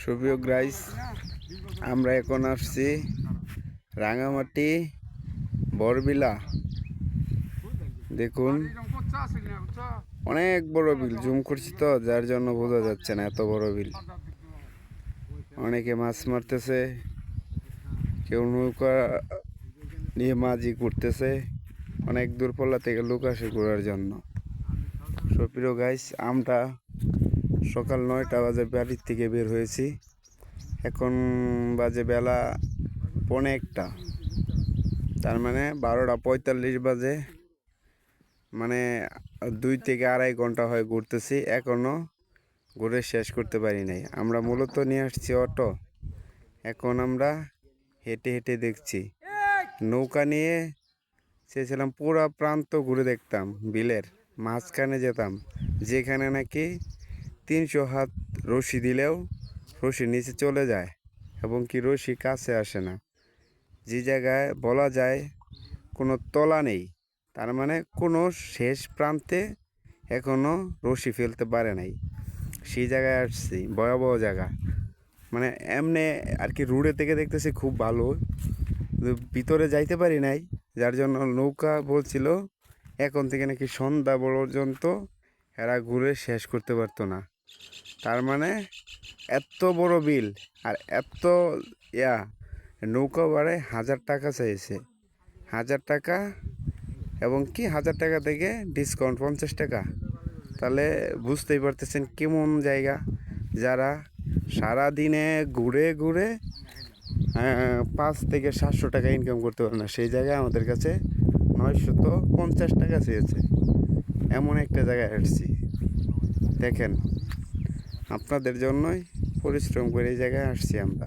সুপ্রিয় গাইস, আমরা এখন আসছি রাঙামাটি বড়বিলা। দেখুন, অনেক বড় বিল। জুম করছি তো, যার জন্য বোঝা যাচ্ছে না এত বড় বিল। অনেকে মাছ মারতেছে, কেউ নৌকা নিয়ে মাঝি ঘুরতেছে। অনেক দূরপাল্লা থেকে লোক আসে ঘোরার জন্য। সুপ্রিয় গাইস, আমরা সকাল 9টা বাজে বাড়ির থেকে বের হয়েছি। এখন বাজে বেলা 1:45। তার মানে 12:45 বাজে। মানে 2 থেকে 2.5 ঘন্টা হয় ঘুরতেছি, এখনো ঘুরে শেষ করতে পারি নাই। আমরা মূলত নিয়ে আসছি অটো। এখন আমরা হেঁটে হেঁটে দেখছি। নৌকা নিয়ে চেয়েছিলাম পুরা প্রান্ত ঘুরে দেখতাম, বিলের মাঝখানে যেতাম, যেখানে নাকি 300 হাত রশি দিলেও রশি নিচে চলে যায় এবং কি রশি কাছে আসে না। যে জায়গায় বলা যায় কোনো তলা নেই, তার মানে কোনো শেষ প্রান্তে এখনো রশি ফেলতে পারে নাই, সেই জায়গায় আসছি। ভয়াবহ জায়গা, মানে এমনি আর কি। রোডে থেকে দেখতেছি খুব ভালো, ভিতরে যাইতে পারি নাই, যার জন্য নৌকা বলছিল এখন থেকে নাকি সন্ধ্যা পর্যন্ত এরা ঘুরে শেষ করতে পারতো না। তার মানে এত বড় বিল আর এত নৌকা ভাড়ায় 1000 টাকা চাইছে। 1000 টাকা, এবং কি 1000 টাকা থেকে ডিসকাউন্ট 50 টাকা। তাহলে বুঝতেই পারতেছেন কেমন জায়গা। যারা সারাদিনে ঘুরে ঘুরে 5 থেকে 700 টাকা ইনকাম করতে পারে না, সেই জায়গায় আমাদের কাছে 950 টাকা চেয়েছে। এমন একটা জায়গায় আসছি। দেখেন, আপনাদের জন্যই পরিশ্রম করে এই জায়গায় আসছি আমরা।